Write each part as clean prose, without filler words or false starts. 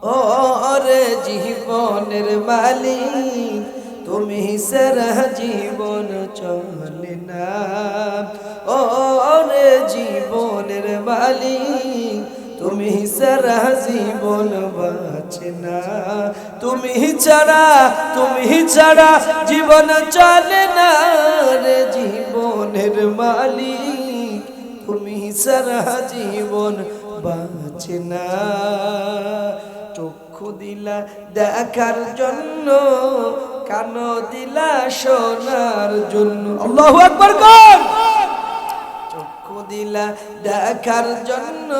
ও রে জীবনের মালিক তুমি সারা জীবন চলে না। ও রে জীবনের মালিক তুমি সারা জীবন বাঁচে না। তুমি ছাড়া জীবন চলে না রে জীবনের মালিক তুমি সারা জীবন বাঁচে না। চক্ষু দিলা দেখার জন্য, কান দিলা শোনার জন্য। আল্লাহু আকবার কর। চক্ষু দিলা দেখার জন্য,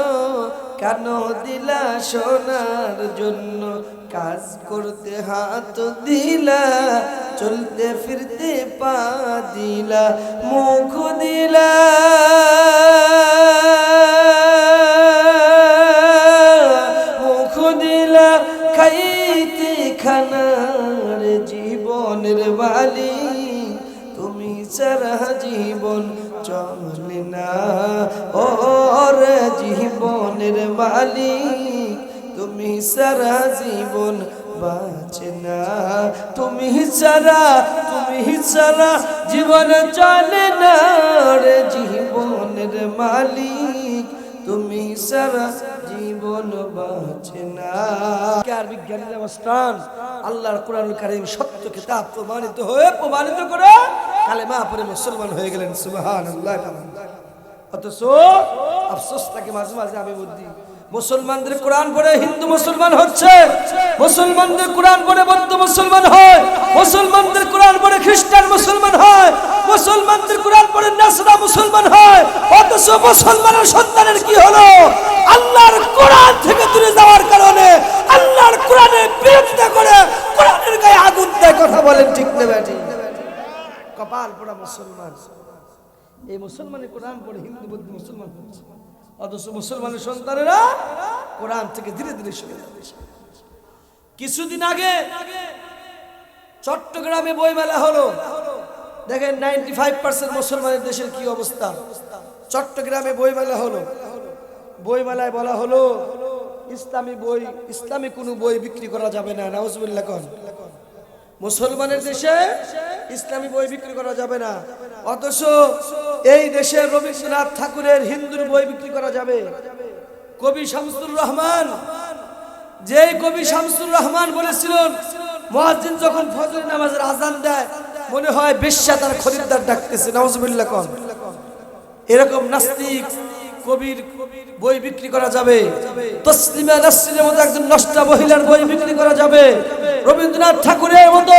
কান দিলা শোনার জন্য, কাজ করতে হাত দিলা, চলতে ফিরতে পা দিলা, মুখ দিলা খাইতে খানার জীবনের মালিক তুমি সারা জীবন চলে না। ও রে জীবনের মালিক তুমি সারা জীবন বাঁচে না। তুমি ছাড়া জীবন চলে না রে জীবনের মালিক তুমি সারা জীবন বাঁচে না। আর বিজ্ঞানের অবস্থান আল্লাহর কোরআনুল কারীম সত্য কিতাব প্রমাণিত করে কালেমা পড়ে মুসলমান হয়ে গেলেন। সুবহানাল্লাহ। অথচ আফসোস থাকে মাঝে মাঝে আমি বুদ্ধি, মুসলমানদের কোরআন পড়ে হিন্দু মুসলমান হচ্ছে, মুসলমানদের কোরআন পড়ে বৌদ্ধ মুসলমান হয়, মুসলমানদের কোরআন পড়ে খ্রিস্টান মুসলমান হয়, মুসলমানদের কোরআন পড়ে নাসরা মুসলমান হয়। অথচ মুসলমানের সন্তানের কি হলো? আল্লাহর কোরআন থেকে দূরে যাওয়ার কারণে আল্লাহর কোরআনের বিরোধিতা করে কোরআনের গায়ে আগুন দেয়। কথা বলেন ঠিক না বেঠি? কপাল পোড়া মুসলমান। এই মুসলমানের কোরআন পড়ে হিন্দু বৌদ্ধ মুসলমান হচ্ছে, অথচ মুসলমানের সন্তানেরা কোরআন থেকে ধীরে ধীরে সরে যাচ্ছে। কিছুদিন আগে চট্টগ্রামে বইমেলা হলো। দেখেন 95% মুসলমানের দেশের কি অবস্থা। চট্টগ্রামে বইমেলা হলো। বইমেলায় বলা হলো ইসলামী কোনো বই বিক্রি করা যাবে না। নাউজুবিল্লাহ কোন। মুসলমানের দেশে ইসলামী বই বিক্রি করা যাবে না, অথচ এই দেশে রবীন্দ্রনাথ ঠাকুরের হিন্দুর বই বিক্রি করা যাবে। কবি শামসুর রহমান, যেই কবি শামসুর রহমান বলেছিলেন মুয়াজ্জিন যখন ফজর নামাজের আযান দেয় মনে হয় বেশ্যা তার খরিদ্দার ডাকতেছে। নাউজুবিল্লাহ কোন। এরকম নাস্তিক কবির বই বিক্রি করা যাবে, তসলিমা নাসরিনের মতো একজন নষ্টা মহিলার বই বিক্রি করা যাবে, রবীন্দ্রনাথ ঠাকুরের মতো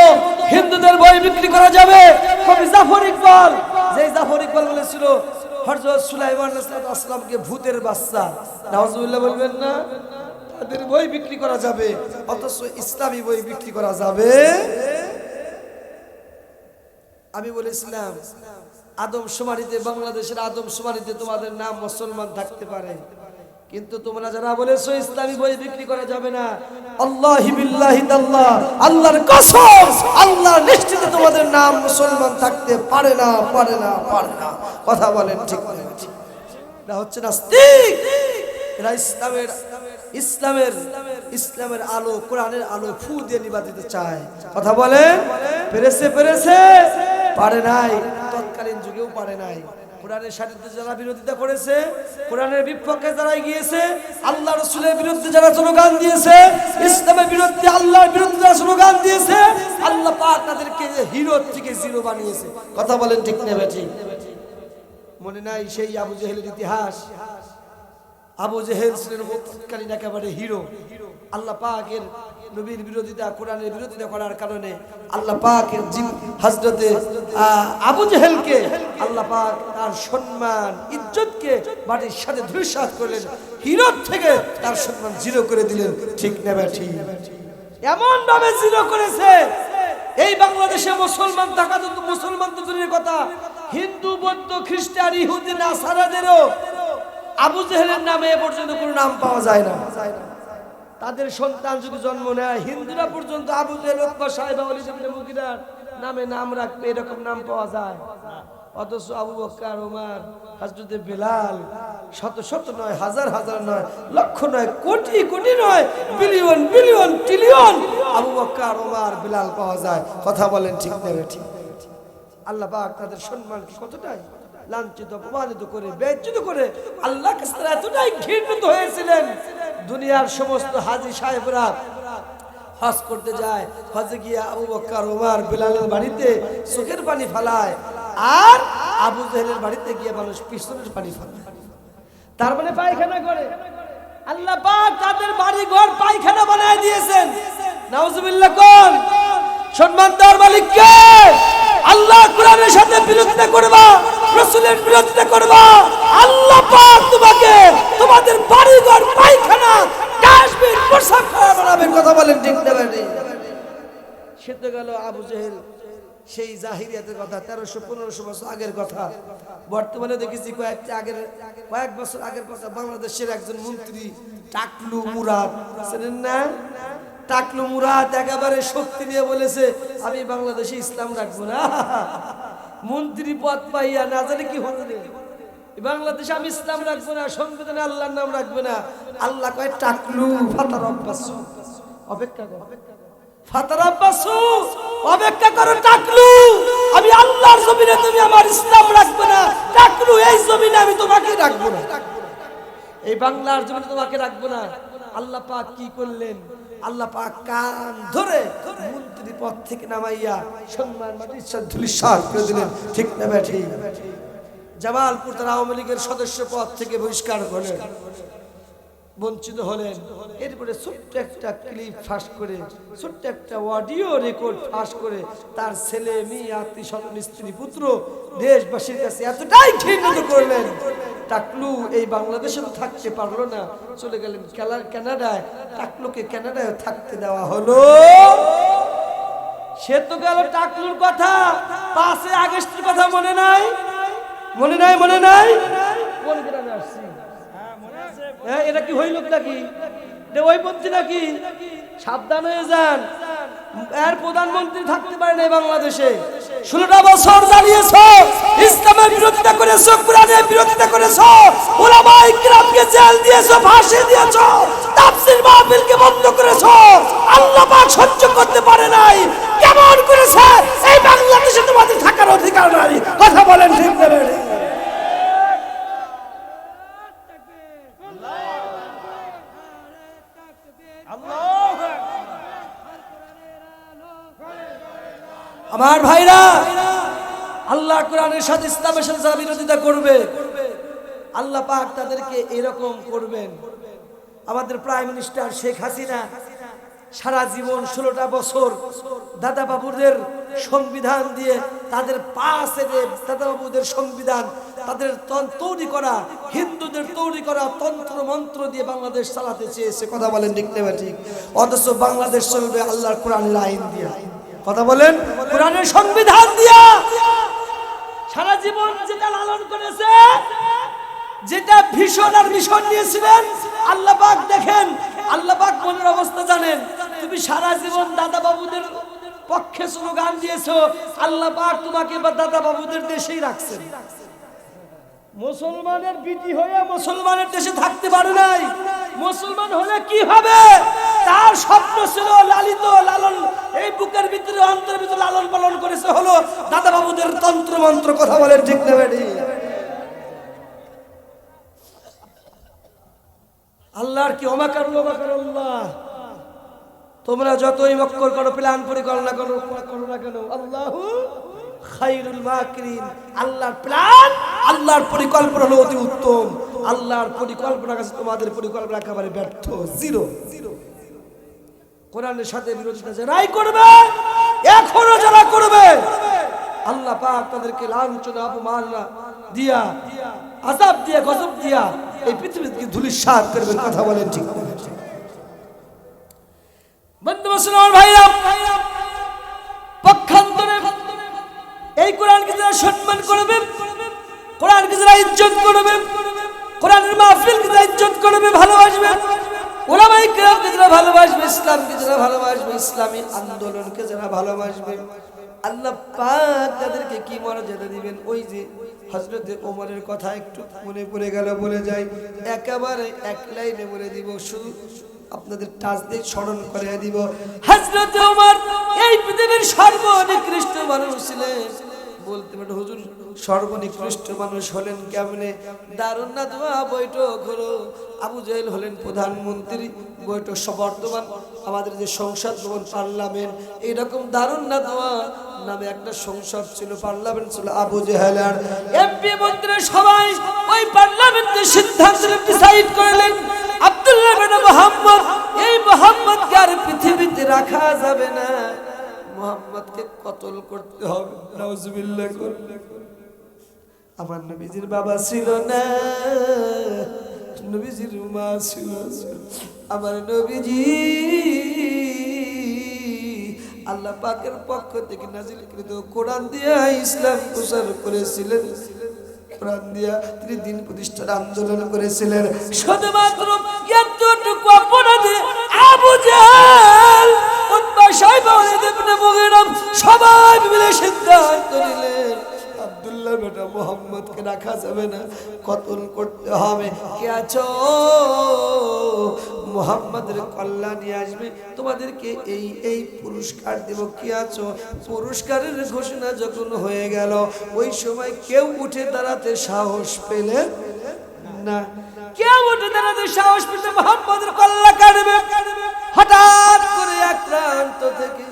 হিন্দুদের বই বিক্রি করা যাবে। কবি জাফর ইকবাল, যে জাফর ইকবাল বলেছিল হযরত সুলাইমান আলাইহিস সালামকে ভূতের বাচ্চা, নাউজুবিল্লাহ বলবেন না, তাদের বই বিক্রি করা যাবে, অথচ ইসলামী বই বিক্রি করা যাবে। আমি বলেছিলাম আদমশুমারিতে, বাংলাদেশের আদমশুমারিতে তোমাদের নাম মুসলমান থাকতে পারে, কিন্তু তোমরা যারা বলেছো ইসলামী বই বিক্রি করা যাবে না, আল্লাহি বিল্লাহি তাআলা, আল্লাহর কসম, আল্লাহ নিশ্চিত তোমাদের নাম মুসলমান থাকতে পারে না। কথা বলেন ঠিক না? এটা হচ্ছে নাস্তিক। এরা ইসলামের আলো, কোরআনের আলো ফু দিয়ে নিভা দিতে চায়। কথা বলেন পেরেছে পারে নাই, তৎকালীন যুগেও পারে নাই। কোরআনের সাথে যারা বিরোধিতা করেছে, কোরআনের বিপক্ষে যারা গিয়েছে, আল্লাহ রাসূলের বিরুদ্ধে যারা স্লোগান দিয়েছে, ইসলামের বিরুদ্ধে, আল্লাহর বিরুদ্ধে যারা স্লোগান দিয়েছে, আল্লাহ পাক তাদেরকে হিরো থেকে জিরো বানিয়েছে। কথা বলেন ঠিক না বেঠিক? মনে নাই সেই আবু জেহেলের ইতিহাস? আবু জেহেল ছিলেন তৎকালীন একেবারে হিরো। আল্লাহ পাকের নবীর বিরোধিতা, কোরআনের বিরোধিতা করার কারণে আল্লাহ পাকের হযরতে আবু জেহেলকে আল্লাহ পাক তার সম্মান, ইজ্জতকে মাটির সাথে ধূলিসাৎ করলেন, হিরো থেকে তার সম্মান জিরো করে দিলেন। ঠিক না বেঠিক? এমন ভাবে জিরো করেছে, এই বাংলাদেশে মুসলমান থাকা তো মুসলমান তো দূরের কথা, হিন্দু বৌদ্ধ খ্রিস্টান ইহুদি নাসারাদেরও আবু জেহেলের নামে এ পর্যন্ত কোনো নাম পাওয়া যায় না। তাদের সন্তান যদি জন্ম নেয়, হিন্দুরা পর্যন্ত আবু জেহেল, উতবা, সাইবা, ওয়ালিদ ইবনে মুগীরার নামে নাম রাখবে, এরকম নাম পাওয়া যায়। অথচ আবু বকর, ওমর, হযরত বেলাল, শত শত নয়, হাজার হাজার নয়, লক্ষ নয়, কোটি কোটি নয়, billion billion trillion Abu Bakr, Omar, Bilal পাওয়া যায়। কথা বলেন ঠিক না ঠিক? আল্লাহ পাক তাদের সম্মানকে কতটাই লাঞ্ছিত, অপমানিত করে, বেইজ্জত করে আল্লাহর কাছে এতটাই ঘৃণিত হয়েছিলেন। দুনিয়ার সমস্ত হাজী সাহেবরা হজ করতে যায়, হজে গিয়ে আবু বকর, ওমর, বিলালের বাড়িতে চোখের পানি ফেলায়, আর আবু জেহেলের বাড়িতে গিয়ে মানুষ পিছনের পানি ফেলায়। তার মানে পায়খানা করে। আল্লাহ পাক তাদের বাড়ি ঘর পায়খানা বানায় দিয়েছেন। নাউজুবিল্লাহ। কোন সম্মান দেওয়ার মালিক কে? আল্লাহ কোরআনের সাথে বিরোধিতা করবা, রাসূলের বিরোধিতা করবা, আল্লাহ পাক তোমাকে তোমাদের বাড়ি ঘর পায়খানা ডাস্টবিন প্রসাবখানা বানাবে। কথা বলেন ঠিক না বেঠিক? সে তো গেল আবু জেহেল, সেই জাহিরিয়াতের কথা, 1300-1500 বছর আগের কথা। বর্তমানে দেখেছি কয়েক বছর আগের কথা, বাংলাদেশের একজন মন্ত্রী টাকলু মুরাদ, জানেন না? টাকলু মুরাদ একেবারে শক্তি নিয়ে বলেছে আমি বাংলাদেশে ইসলাম রাখবো না। মন্ত্রী পদ পাইয়া না জানে কি হচ্ছে, বাংলাদেশে আমি ইসলাম রাখবো না, সংবিধানে আল্লাহর নাম রাখবে না। আল্লাহ কয় টাকলু ফাতার আব্বাস, অপেক্ষা কর, ফাতার আব্বাস অপেক্ষা করো টাকলু, আমি আল্লাহর জমিনে তুমি আমার ইসলাম রাখবে না। টাকলু এই জমিনে আমি তোমাকে রাখবো না, এই বাংলার জমিনে তোমাকে রাখবো না। আল্লাহ পাক কি করলেন? আল্লাহ পাক কান ধরে মন্ত্রী পদ থেকে নামাইয়া সম্মান মাটির সাথে ধুলিসাৎ করে দিলেন। ঠিক না বেঠিক? জামালপুর তার আওয়ামী লীগের সদস্য পদ থেকে বহিষ্কার হলেন, বঞ্চিত হলেন। এরপরে ছোট্ট একটা ক্লিপ ফাঁস করে, ছোট্ট একটা অডিও রেকর্ড ফাঁস করে তার ছেলে, মেয়ে, আত্মীয় স্বজন, স্ত্রী, পুত্র, দেশবাসীর কাছে এতটাই ঘৃণিত করলেন। টাকলু এই বাংলাদেশে থাকতে পারলো না, চলে গেলেন কানাডায়। টাকলুকে কানাডায় থাকতে দেওয়া হলো। সে তো গেল টাকলুর কথা, 5 আগস্টের কথা মনে নাই? মনে নাই? মনে নাই? কোন গ্রামে আসছি? হ্যাঁ, এটা কি হইল নাকি? ওই পন্থী নাকি? সাবধান হয়ে যান। এর প্রধানমন্ত্রী থাকতে পারে না বাংলাদেশে। 16টা বছর জ্বালিয়েছো, ইসলামের বিরোধিতা করেছো, কোরআনের বিরোধিতা করেছো, উলামায়ে কিরামকে জেল দিয়েছো, ফাঁসি দিয়েছো, তাফসীর মাহফিলকে বন্ধ করেছো। আল্লাহ পাক সহ্য করতে পারে নাই। কেমন করেছে? এই বাংলাদেশে তোমাদের থাকার অধিকার নাই। কথা বলেন ঠিক না? আমার ভাইরা, আল্লাহ কোরআনের সাথে ইসলামের সাথে যারা বিরোধিতা করবে, আল্লাহ পাক তাদেরকে এরকম করবেন। আমাদের প্রাইম মিনিস্টার শেখ হাসিনা সারা জীবন 16টা বছর দাদা বাবুদের সংবিধান দিয়ে, তাদের পাশে দাদা বাবুদের সংবিধান, তাদের তৈরি করা, হিন্দুদের তৈরি করা তন্ত্র মন্ত্র দিয়ে বাংলাদেশ চালাতে চেয়েছে। কথা বলেন ঠিক না ঠিক? অথচ বাংলাদেশ চলবে আল্লাহর কোরআনের আইন দিয়ে। কথা বলেন, কোরআনের সংবিধান দিয়া। সারা জীবন যেটা লালন করেছে, যেটা ভীষণ আর মিশন নিয়েছিলেন, আল্লাহ পাক দেখেন, আল্লাহ পাক মনের অবস্থা জানেন। তুমি সারা জীবন দাদা বাবুদের পক্ষে স্লোগান দিয়েছো, আল্লাহ পাক তোমাকে দাদা বাবুদের দেশেই রাখছেন। মুসলমানের বিটি হয়ে মুসলমানের দেশে থাকতে পারে নাই। মুসলমান হলে কি হবে? তার স্বপ্ন ছিল লালিত লালন, এই বুকের ভিতরে অন্তরের ভিতরে লালন পালন করেছে হলো দাদা বাবুদের তন্ত্র মন্ত্র। কথা বলেন ঠিক না বেঠিক? আল্লাহর কি অমাকারুল্লাহ, তোমরা যতই মক্কর করো, প্ল্যান পরিকল্পনা করো না কেন, আল্লাহু খায়রুল মাকিরিন। আল্লাহর প্ল্যান, আল্লাহর পরিকল্পনা হলো অতি উত্তম। আল্লাহর পরিকল্পনার কাছে তোমাদের পরিকল্পনা একেবারে ব্যর্থ, জিরো। কোরআনের সাথে বিরোধিতা যারাই করবে, এখনো যারা করবে, আল্লাহ পাক তাদেরকে লাঞ্ছনা, অপমাননা দিয়া, আযাব দিয়া, গজব দিয়া এই পৃথিবীকে ধূলিসাৎ করবেন। কথা বলেন ঠিক না? বন্ধু মুসলমান ভাইরা, পক্ষান্তরে এই কোরআনকে যারা সম্মান করবে, কোরআনকে যারা ইজ্জত করবে, কোরআনের মাহফিলকে যারা ইজ্জত করবে, ভালোবাসবে, উলামায়ে কিরামকে যারা ভালোবাসবে, ইসলামকে যারা ভালোবাসবে, ইসলামী আন্দোলনকে যারা ভালোবাসবে, আল্লাহ পাক তাদেরকে কি মর্যাদা দিবেন? ওই যে হযরতে ওমরের কথা একটু মনে পড়ে গেল, বলে যাই, একেবারে এক লাইনে বলে দিব, শুধু আপনাদের টাচ দিয়ে স্মরণ করে দিব। হযরতে ওমর এই পৃথিবীর সর্বনিকৃষ্ট মানুষ ছিলেন। বলতে পারেন হুজুর সর্বনিকৃষ্ট মানুষ হলেন কেমনে? দারুন নাদওয়া বৈঠক হলো, আবু জেহেল হলেন প্রধানমন্ত্রী, বৈঠক বর্তমান আমাদের যে সংসদ ভবন পার্লামেন্ট, এইরকম দারুন নাদওয়া নামে একটা সংসদ ছিল, পার্লামেন্ট ছিল আবু জেহেলের। এমপি মন্ত্রী সবাই ওই পার্লামেন্টের সিদ্ধান্ত ডিসাইড করলেন, আব্দুল্লাহ বিন মুহাম্মদ, এই মুহাম্মদকে আর পৃথিবীতে রাখা যাবে না, মুহাম্মদকে কতল করতে হবে। নাউজুবিল্লাহ। আমার নবীজির বাবা ছিল না, নবীজির মা ছিল। আমার নবীজি আল্লাহ পাকের পক্ষ থেকে নাজিলকৃত কোরআন দিয়ে ইসলাম প্রচার করেছিলেন, কোরআন দিয়ে তিনি দিন প্রতিষ্ঠার আন্দোলন করেছিলেন। শুধুমাত্র এতটুকু অপরাধে আবু জেহেল, উতবা, শাইবা, ওয়ালিদ ইবনে মুগীরা সবাই মিলে সিদ্ধান্ত নিলেন, আব্দুল্লাহ বেটা মুহাম্মদকে রাখা যাবে না, কতল করতে হবে। কে আছো? মুহাম্মাদের কল্যাণ নিয়ে আসবে, তোমাদেরকে এই এই পুরস্কার দেব। কি আছো? পুরস্কারের ঘোষণা যখন হয়ে গেল, ওই সময় কেউ উঠে দাঁড়াতে সাহস পেলেন না। কেউ উঠে দাঁড়াতে সাহস পেলে মুহাম্মাদের কল্যাণ কাটবে। হঠাৎ করে এক প্রান্ত থেকে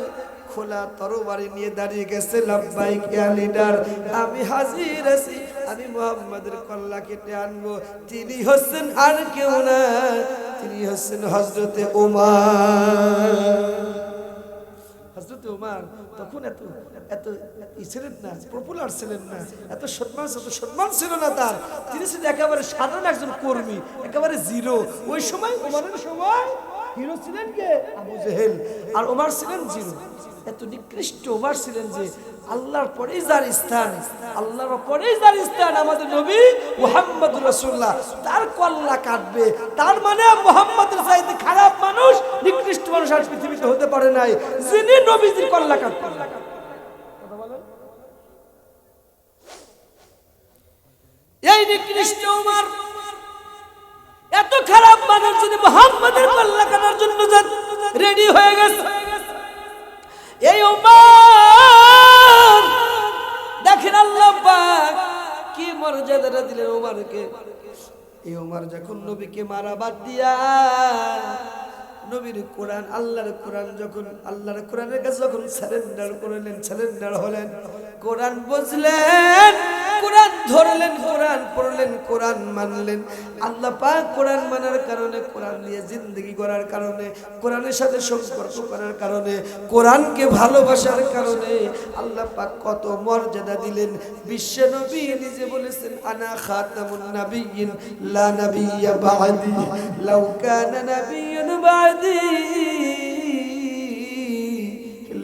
খোলা তরবারি নিয়ে দাঁড়িয়ে গেছে, লাব্বাইক ইয়া লিডার, আমি হাজির আছি, আমি মুহাম্মাদের কল্লা কেটে আনবো। তিনি হচ্ছেন আর কেউ না, তিনি হচ্ছেন হযরতে ওমর। হযরতে ওমর তখন এত এত ছিলেন না, পপুলার ছিলেন না, এত সম্মান ছিল না তার। তিনি ছিলেন একেবারে সাধারণ একজন কর্মী, একেবারে জিরো। ওই সময় ওমরের সময় হিরো ছিলেন কে? আবু জেহেল। আর ওমর ছিলেন জিরো। এত নিকৃষ্ট ওমর ছিলেন যে আল্লাহর পরেই যার স্থান, আল্লাহর পরেই যার স্থান আমাদের নবী মুহাম্মদুর রাসূলুল্লাহ, তার কল্লা কাটবে। তার মানে মুহাম্মদের চাইতে খারাপ মানুষ, নিকৃষ্ট মানুষ আর পৃথিবীতে হতে পারে নাই, যিনি নবীজির কল্লা কাটবেন। কথা বলেন। এই নিকৃষ্ট ওমর, এত খারাপ মানুষ যদি মুহাম্মদের কল্লা কাটার জন্য রেডি হয়ে গেছে, এই ওমর দেখেন আল্লাহ পাক কি মর্যাদাটা দিলেন ওমরকে। এই ওমর যখন নবীকে মারা বাদ দিয়া নবীর কোরআন, আল্লাহর কোরআন যখন আল্লাহর কোরআনের কাছে যখন সারেন্ডার করলেন, সারেন্ডার হলেন, কোরআন বুঝলেন, কোরআন ধরলেন, কোরআন পড়লেন, কোরআন মানলেন। আল্লাহ পাক কোরআন মানার কারণে, কোরআন দিয়ে জিন্দগি করার কারণে, কোরআনের সাথে সম্পর্ক করার কারণে, কোরআনকে ভালোবাসার কারণে আল্লাহ পাক কত মর্যাদা দিলেন। বিশ্ব নবী নিজে বলেছেন, আনা খাতামুন নাবিয়্যিন লা নাবিয়্যা বা'দি লাউ কানা নাবিয়্যুন বা'দি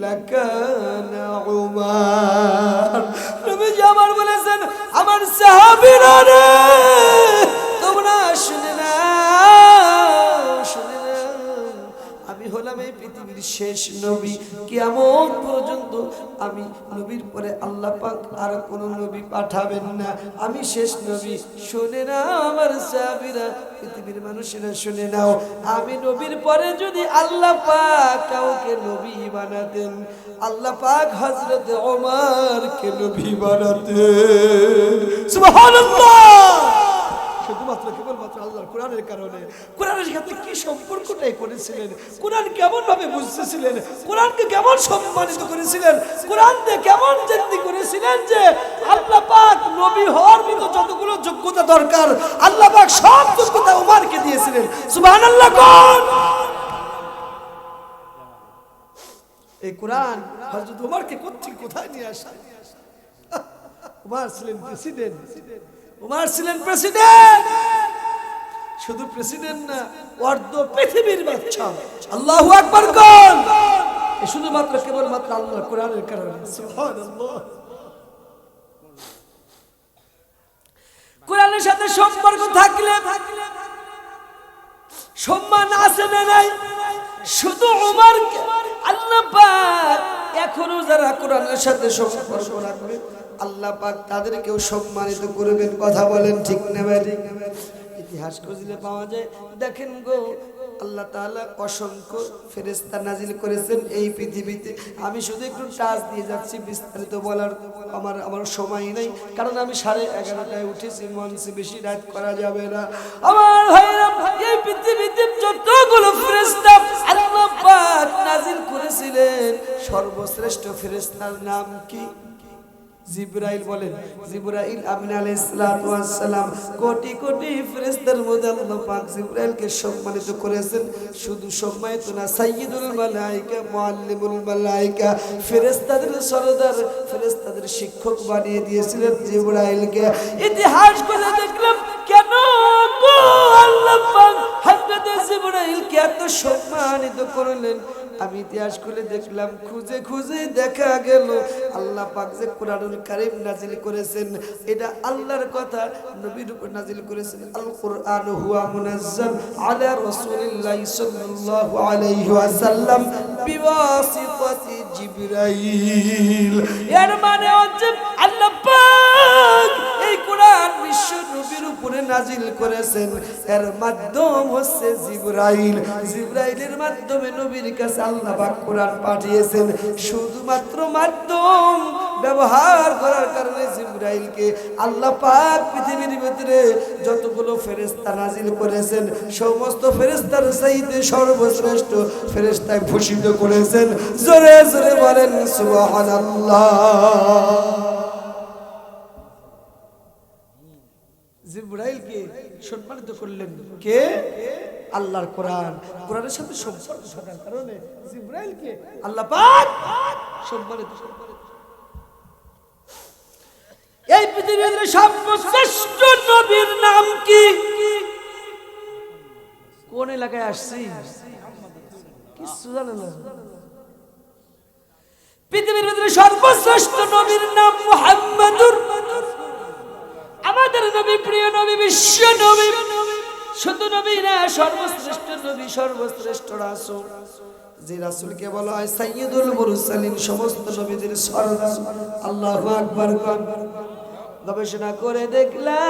লাকানা উমর। নবীজি আমার বলেছেন, আমার সাহাবীরা রে, তোমরা শুনে নাও, শুনে নাও, আমি হলাম এই পৃথিবীর শেষ নবী। কিয়ামত পর্যন্ত আমি নবীর পরে আল্লাহ পাক আর কোন নবী পাঠাবেন না, আমি শেষ নবী। শুনে নাও আমার সাহাবীরা, পৃথিবীর মানুষেরা শুনে নাও, আমি নবীর পরে যদি আল্লাহ পাক কাউকে নবী বানাতেন, আল্লাহ পাক হযরত ওমরকে নবী বানাতেন। সুবহানাল্লাহ। শুধুমাত্র কেবলমাত্র আল্লাহর কোরআনের কারণে। কোরআনের সাথে কি সম্পর্কটাই করেছিলেন, কোরআন কেমন ভাবে বুঝতেছিলেন, কোরআনকে কেমন সম্মানিত করেছিলেন, কোরআন দিয়ে কেমন জিন্দি করেছিলেন যে আল্লাহ পাক নবী হওয়ার মতো যতগুলো যোগ্যতা দরকার আল্লাহ পাক সব যোগ্যতা ওমরকে দিয়েছিলেন। সুবহানাল্লাহ। কোন এই কোরআন হযরত ওমরকে কোথায় নিয়ে আসা? ওমর ছিলেন প্রেসিডেন্ট, ওমর ছিলেন প্রেসিডেন্ট, শুধু প্রেসিডেন্ট না, অর্ধ পৃথিবীর বাদশা। আল্লাহু আকবার। কোন এই শুধুমাত্র কেবলমাত্র আল্লাহর কোরআনের কারণে। সুবহানাল্লাহ। কোরআনের সাথে সম্পর্ক থাকলে সম্মান আছে না নাই? শুধু ওমরকে আল্লাহ পাক এখনো যারা কোরআনের সাথে সম্পর্ক রাখবে, আল্লাহ পাক তাদেরকেও সম্মানিত করবেন। কথা বলেন ঠিক না ভাই? ইতিহাস খুঁজলে পাওয়া যায়। দেখেন গো, আল্লাহ তাআলা অসংখ্য ফেরেশতা নাজিল করেছেন এই পৃথিবীতে। আমি শুধু একটু টাচ দিয়ে যাচ্ছি, বিস্তারিত বলার আমার সময় নেই, কারণ আমি 11:30টায় উঠেছি, মঞ্চে বেশি রাত করা যাবে না। আমার ভাইরা, এই পৃথিবীতে যতগুলো ফেরেশতা আল্লাহ পাক নাজিল করেছিলেন, সর্বশ্রেষ্ঠ ফেরেশতার নাম কি? জিবরাইল। বলেন জিবরাইল আমিন আলাইহিস সালাতু ওয়াস সালাম। কোটি কোটি ফেরেশতার মধ্যে আল্লাহ পাক জিবরাইলকে সম্মানিত করেছেন। শুধু সম্মানিত না, সাইয়্যিদুল মালায়েকা, মুআল্লিমুল মালায়েকা, ফেরেশতাদের সরদার, ফেরেশতাদের শিক্ষক বানিয়ে দিয়েছিলেন জিবরাইলকে। ইতিহাস করে দেখলাম কেন গো আল্লাহ পাক হযরত জিবরাইলকে এত সম্মানিত করলেন। আমি ইতিহাস খুলে দেখলাম, খুঁজে খুঁজে দেখা গেল আল্লাহ পাক যে কোরআনুল কারীম নাজিল করেছেন, এটা আল্লাহর কথা নবীর উপর নাজিল করেছেন। আল কোরআন হুয়া মুনাজ্জাল আলা রাসূলিল্লাহি সাল্লাল্লাহু আলাইহি ওয়াসাল্লাম বিওয়াসিতাতি জিবরাইল। এর মানে হচ্ছে আল্লাহ পাক এই কোরআন বিশ্ব নবীর উপরে নাজিল করেছেন, এর মাধ্যম হচ্ছে জিবরাইল। জিবরাইলের মাধ্যমে নবীর কাছে আল্লাহ পাক কোরআন পাঠিয়েছেন। শুধুমাত্র মাধ্যম ব্যবহার করার কারণে জিবরাইলকে আল্লাহ পাক পৃথিবীর ভিতরে যতগুলো ফেরেশতা নাজিল করেছেন, সমস্ত ফেরেশতার চাইতে সর্বশ্রেষ্ঠ ফেরেশতায় ভূষিত করেছেন। জোরে জোরে বলেন সুবহানাল্লাহ। জিবরাইলকে সম্মানিত করলেন কে? আল্লাহর কোরআন। কোরআনের সাথে সম্পর্ক থাকার কারণে জিবরাইলকে আল্লাহ পাক সম্মানিত করলেন। এই পৃথিবীর সর্বশ্রেষ্ঠ নবীর নাম কি? কোন এলাকায় আসছি কিছু জানে না। পৃথিবীর ভিতরে সর্বশ্রেষ্ঠ নবীর নাম মুহাম্মাদুর। আমাদের নবী, প্রিয় নবী, বিশ্ব নবী, শুধু নবী না, সর্বশ্রেষ্ঠ নবী, সর্বশ্রেষ্ঠ রাসূল। যে রাসূলকে বলা হয় সাইয়্যিদুল মুরসালিন, সমস্ত নবীদের সরদার। আল্লাহু আকবার। গবেষণা করে দেখলাম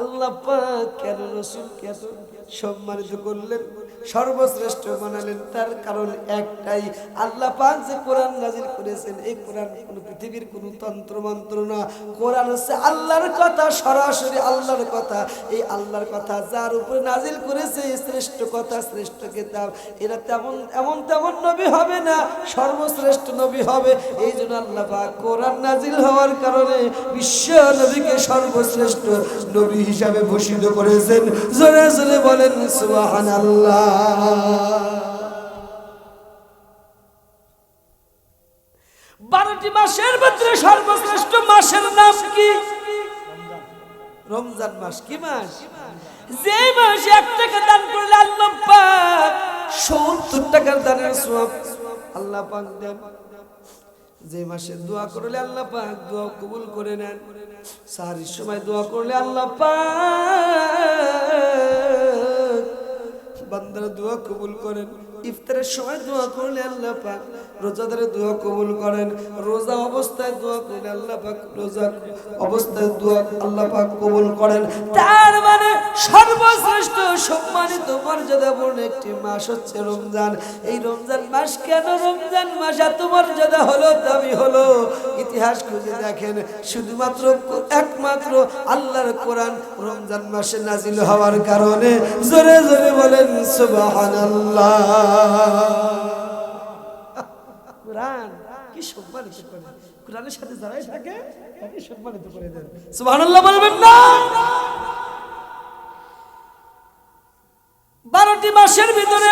আল্লাহ পাক কেন রাসূলকে এত সম্মানিত করলেন, সর্বশ্রেষ্ঠ বানালেন, তার কারণ একটাই, আল্লাহ পাক যে কোরআন নাজিল করেছেন, এই কোরআন কোন পৃথিবীর কোন তন্ত্র মন্ত্র না। কোরআন হচ্ছে আল্লাহর কথা, সরাসরি আল্লাহর কথা। এই আল্লাহর কথা যার উপরে নাজিল করেছে, শ্রেষ্ঠ কথা, শ্রেষ্ঠ কিতাব, এরা তেমন নবী হবে না, সর্বশ্রেষ্ঠ নবী হবে। এই জন্য আল্লাহ পাক কোরআন নাজিল হওয়ার কারণে বিশ্ব নবীকে সর্বশ্রেষ্ঠ নবী হিসাবে ভূষিত করেছেন। জোরে জোরে বলেন সুবহানাল্লাহ। 12টি মাসের ভিতরে সর্বশ্রেষ্ঠ মাসের নাম কি? রমজান মাস। কি মাস? যে মাসে 1 টাকা দান করলে আল্লাহ পাক 70 টাকার দানের সওয়াব আল্লাহ পাক দেন। যে মাসে দোয়া করলে আল্লাহ পাক দোয়া কবুল করে নেন। সাহারির সময় দোয়া করলে আল্লাহ পাক বান্দার দোয়া কবুল করেন। ইফতারের সময় দোয়া করলে আল্লাহ পাক রোজাদারের দোয়া কবুল করেন। রোজা অবস্থায় দোয়া করলে আল্লাহ পাক রোজা অবস্থায় দোয়া আল্লাহ পাক কবুল করেন। তার মানে সর্বশ্রেষ্ঠ সম্মানিত মর্যাদাপূর্ণ একটি মাস হচ্ছে রমজান। এই রমজান মাস কেন রমজান মাস এত মর্যাদা হলো, দামি হলো? ইতিহাস খুঁজে দেখেন, শুধুমাত্র একমাত্র আল্লাহর কোরআন রমজান মাসে নাজিল হওয়ার কারণে। জোরে জোরে বলেন সুবহানাল্লাহ। কোরআন কি সম্মানিত করে, কোরআনের সাথে যারাই থাকে তাকে সম্মানিত করে দেন। সুবহানাল্লাহ বলবেন না? 12টি মাসের ভিতরে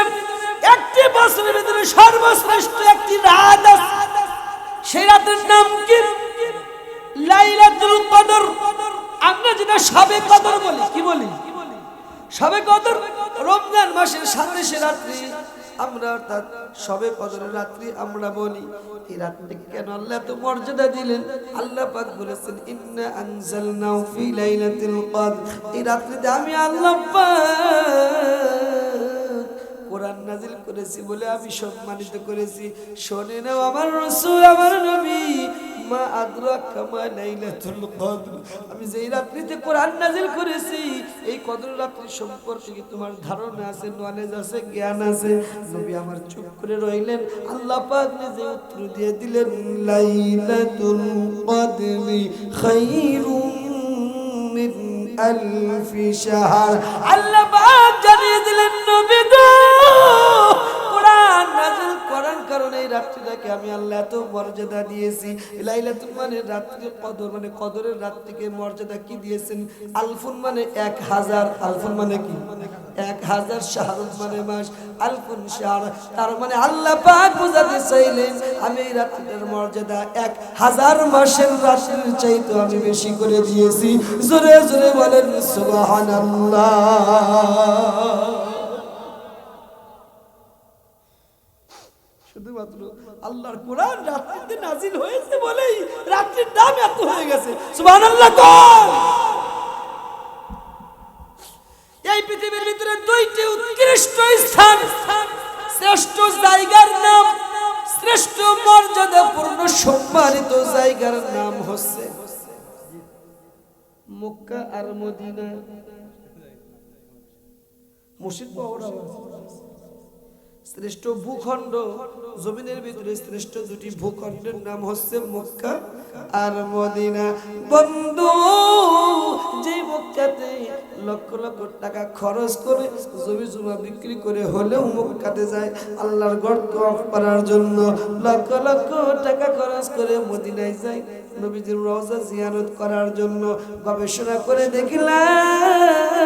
একটি বছরের ভিতরে সর্বশ্রেষ্ঠ একটি রাত আছে। সেই রাতের নাম কি? লাইলাতুল কদর। আমরা যেটা শবে কদর বলি। কি বলি? শবে কদর রমজান মাসের সাথে সে রাত্রি আমরা, অর্থাৎ শবে কদরের রাত্রি আমরা বলি। এই রাতটি কেন আল্লাহ এত মর্যাদা দিলেন? আল্লাহ পাক বলেছেন ইন্না আনজালনাহু ফি লাইলাতিল কদর। এই রাত্রিতে আমি আল্লাহ পাক কোরআন নাজিল করেছি বলে আমি সম্মানিত করেছি। শোনে নাও আমার রাসূল, আমার নবী, মা আদরাকা মা লাইলাতুল কদর, আমি যেই রাত্রিতে কোরআন নাজিল করেছি এই কদর রাত্রি সম্পর্কে কি তোমার ধারণা আছে, নলেজ আছে, জ্ঞান আছে? নবী আমার চুপ করে রইলেন। আল্লাহ পাক নিজে উত্তর দিয়ে দিলেন, লাইলাতুল কদরি খায়রুম মিন আলফি শাহর। আল্লাহ পাক জানিয়ে দিলেন, নবী গো, কোরআন নাযিল করার কারণে এই রাত্রিটাকে আমি আল্লাহ এত মর্যাদা দিয়েছি। লাইলাতুল মানে রাত্রির কদর, মানে কদরের রাত্রিকে মর্যাদা কি দিয়েছেন? আলফুন মানে 1000, আলফুন মানে কি? 1000, শাহরুন মানে মাস, আলফুন শাহর। তার মানে আল্লাহ পাক বুঝাতে চাইলেন আমি এই রাত্রিটার মর্যাদা 1000 মাসের রাত্রির চাইতে আমি বেশি করে দিয়েছি। জোরে জোরে বলেন সুবহানাল্লাহ। শুধুমাত্র আল্লাহর কোরআন রাত্রিতে নাজিল হয়েছে বলেই রাত্রির দাম এত হয়ে গেছে। সুবহানাল্লাহ। এই পৃথিবীর ভিতরে দুইটি উৎকৃষ্ট স্থান, শ্রেষ্ঠ জায়গার নাম, শ্রেষ্ঠ মর্যাদাপূর্ণ সম্মানিত জায়গার নাম হচ্ছে মক্কা আর মদিনা। মুর্শিদ পাওয়া শ্রেষ্ঠ ভূখণ্ড, জমিনের ভিতরে শ্রেষ্ঠ দুটি ভূখণ্ডের নাম হচ্ছে মক্কা আর মদিনা। বন্ধু, যে মক্কাতে লক্ষ লক্ষ টাকা খরচ করে জমি জমা বিক্রি করে হলেও মক্কাতে যায় আল্লাহর ঘর তওয়াফ করার জন্য, লক্ষ লক্ষ টাকা খরচ করে মদিনায় যায় নবীজির রওজা জিয়ারত করার জন্য। গবেষণা করে দেখলাম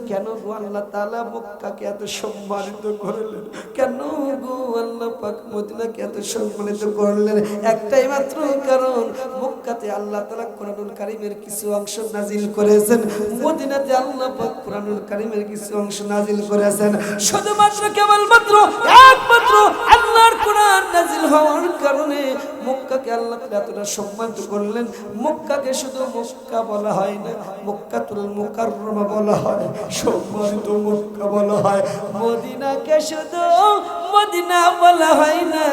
কেন গো আল্লাহ তাআলা মক্কাকে এত সম্মানিত করলেন, কেন গো আল্লাহ পাক মদিনাকে এত সম্মানিত করলেন? একটাই মাত্র কারণ, মক্কাতে আল্লাহ তাআলা কোরআনুল কারীমের কিছু অংশ নাজিল করেছেন, মদিনাতে আল্লাহ পাক কোরআনুল কারীমের কিছু অংশ নাজিল করেছেন। শুধুমাত্র কেবলমাত্র একমাত্র আল্লাহর কোরআন নাজিল হওয়ার কারণে মক্কাকে আল্লাহ তাআলা এতটা সম্মানিত করলেন। মক্কাকে শুধু মক্কা বলা হয় না, মক্কাতুল মুকাররমা বলা হয়, সম্মানিত মক্কা বলা হয়। মদিনাকে শুধু মদিনা বলা হয় না,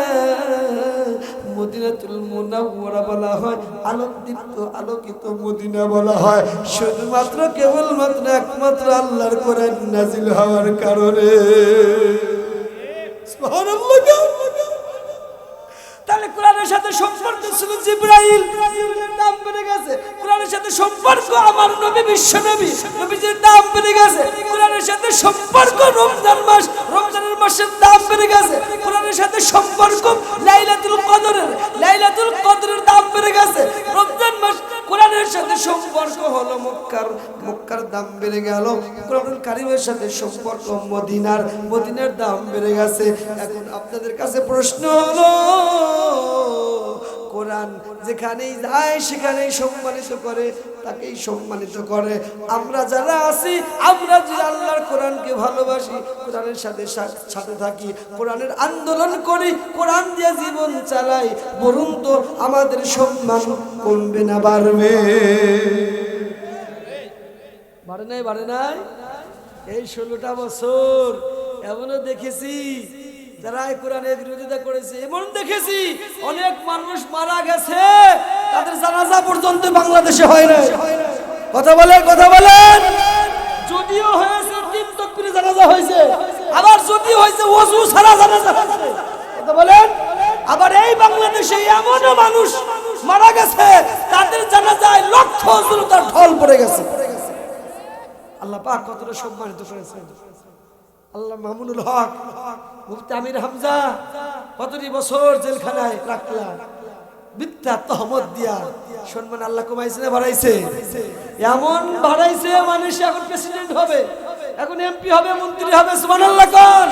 মদিনাতুল মুনাওয়ারা বলা হয়, আলোকদীপ্ত আলোকিত মদিনা বলা হয়। শুধুমাত্র কেবলমাত্র একমাত্র আল্লাহর কোরআন নাজিল হওয়ার কারণে। সুবহানাল্লাহ। তাহলে কোরআনের সাথে সম্পর্ক ছিল জিবরাইল, নাম বেড়ে গেছে। কোরআনের সাথে সম্পর্ক আমার নবী বিশ্ব নবী, নবীজির নাম বেড়ে গেছে। কোরআনের সাথে সম্পর্ক রমজান মাস, রমজানের মাসের নাম বেড়ে গেছে। কোরআনের সাথে সম্পর্ক লাইলাতুল কদরের, লাইলাতুল কদরের দাম বেড়ে গেছে। রমজান মাস কোরআনের সাথে সম্পর্ক হলো মক্কার, মক্কার দাম বেড়ে গেল। কোরআনুল কারীমের সাথে সম্পর্ক মদিনার, মদিনার দাম বেড়ে গেছে। এখন আপনাদের কাছে প্রশ্ন হলো, কোরআন যেখানেই যায় সেখানেই সম্মানিত করে, তাকেই সম্মানিত করে। আমরা যারা আছি, আমরা যে আল্লাহর কোরআনকে ভালোবাসি, কোরআনের সাথে সাথে থাকি, কোরআনের আন্দোলন করি, কোরআন দিয়ে জীবন চালাই, বরং তো আমাদের সম্মান কমবে না বাড়বে? বাড়ে নাই, বাড়ে নাই? এই 16টা বছর এমনও দেখেছি যারা কোরআনের বিরোধিতা করেছে, এমন দেখেছি অনেক মানুষ মারা গেছে, তাদের জানাজা পর্যন্ত বাংলাদেশে হয় না। কথা বলেন, কথা বলেন। যদিও হয়েছে 3 তাকবীরে জানাজা হয়েছে, আবার যদি হয়েছে ওযু ছাড়া জানাজা হয়েছে। কথা বলেন। আবার এই বাংলাদেশে এমনও মানুষ মারা গেছে, তাদের জানাজায় লক্ষ জনতার ঢল পড়ে গেছে। আল্লাহ পাক কতটা সম্মানিত করেছেন। আল্লাহ মামুনুল হক, মুফতি আমির হামজা কতটি বছর জেলখানায় রাখলাম, মিথ্যা তহমত দিয়া। সম্মান আল্লাহ কমাইছে না বাড়াইছে? এমন বাড়াইছে, মানুষ এখন প্রেসিডেন্ট হবে, এখন এমপি হবে, মন্ত্রী হবে। সুবহানাল্লাহ। কোন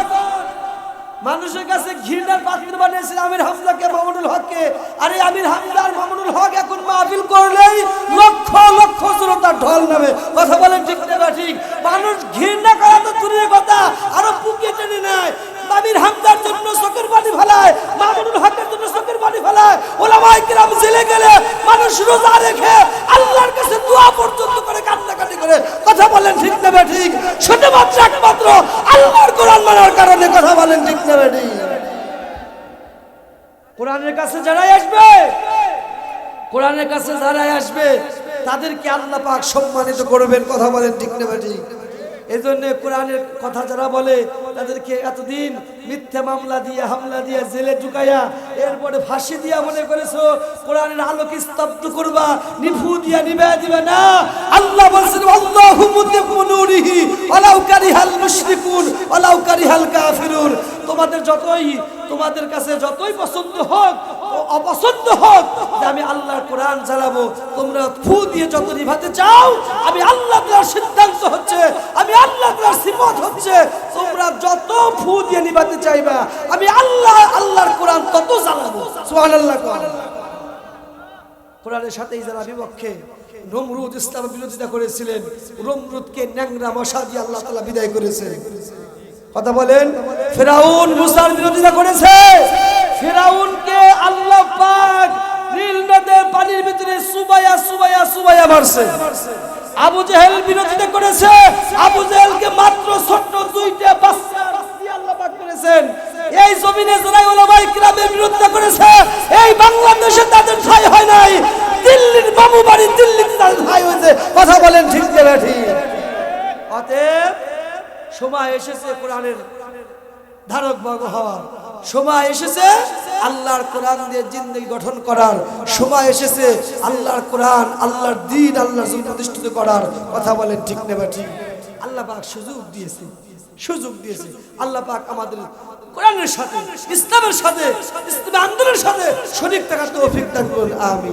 মানুষের কাছে ঘৃণার পাত্র বানিয়েছে আমির হামজাকে, মামুনুল হককে। আরে আমির হামজা আর মামুনুল হক এখন মাহফিল করলেই লক্ষ লক্ষ জনতার ঢল নামে। কথা বলেন ঠিক না ঠিক? মানুষ ঘৃণা করা তো দূরের কথা, আরো বুকে টেনে নেয়। আমির হামজার জন্য চোখের পানি ফেলায়, মামুনুল হকের জন্য চোখের পানি ফেলায়। ওলামায়ে কেরাম জেলে গেলে মানুষ রোজা রেখে আল্লাহর কাছে দোয়া পর্যন্ত করে, কান্নাকাটি করে। কথা বলেন ঠিক না ঠিক? শুধুমাত্র একমাত্র আল্লাহর কোরআন মানার কারণে কথা বলেন ঠিক না ঠিক? কোরআনের কাছে যারাই আসবে, কোরআনের কাছে যারাই আসবে তাদেরকে আল্লাহ পাক সম্মানিত করবেন, কথা বলেন ঠিক না ঠিক? এই জন্য কোরআনের কথা যারা বলে তাদেরকে এতদিন মিথ্যা মামলা দিয়ে হামলা দিয়ে জেলে ঢুকাইয়া এরপরে ফাঁসি দিয়া মনে করেছো কোরআনের আলোকে স্তব্ধ করবা, নিভু দিয়া নিভাইয়া দিবে না। আল্লাহ বলছেন আল্লাহু মুতিম্মু নূরিহি ওয়ালাউ কারিহাল মুশরিকুন ওয়ালাউ কারিহাল কাফিরুন। তোমাদের কাছে যতই পছন্দ হোক অপছন্দ হোক যে আমি আল্লাহর কোরআন জ্বালাবো, তোমরা ফু দিয়ে যত নিভাতে চাও, আমি আল্লাহ তাআলার সিদ্ধান্ত হচ্ছে, আমি আল্লাহ তাআলার সিফত হচ্ছে, তোমরা যত ফু দিয়ে নিভাতে চাইবা আমি আল্লাহর কোরআন তত জ্বালাবো। সুবহানাল্লাহ। কোরআনের সাথে যারা বিপক্ষে, নমরুদ ইসলামের বিরোধিতা করেছিলেন, নমরুদকে ন্যাংরা মশা দিয়ে আল্লাহ তাআলা বিদায় করেছে, কথা বলেন। ফিরাউন মুসার বিরোধিতা করেছে, ফিরাউনকে আল্লাহ পাক নীল নদের পানির ভিতরে সুবাইয়া মারছে। আবু জেহেল বিরোধিতা করেছে, আবু জেহেলকে মাত্র ছোট্ট দুইটা বাচ্চা দিয়ে আল্লাহ পাক করেছেন। এই জমিনে যারা উলামায়ে কিরামের বিরোধিতা করেছে, এই বাংলাদেশে তাদের ঠাঁই হয় নাই, দিল্লির বাবু বাড়ি দিল্লিতে তাদের ঠাঁই হয়েছে, কথা বলেন ঠিক না ঠিক? অতএব সময় এসেছে কোরআনের ধারক বাহক হওয়ার, সময় এসেছে আল্লাহর কোরআন দিয়ে জিন্দেগি গঠন করার, সময় এসেছে আল্লাহর কোরআন, আল্লাহর দ্বীন, আল্লাহর জমিন প্রতিষ্ঠিত করার, কথা বলেন ঠিক না ঠিক? আল্লাহ পাক সুযোগ দিয়েছে। আল্লাহ পাক আমাদের কোরআনের সাথে, ইসলামের সাথে, ইসলামী আন্দোলনের সাথে শরীক থাকার তৌফিক দান করুন, আমিন।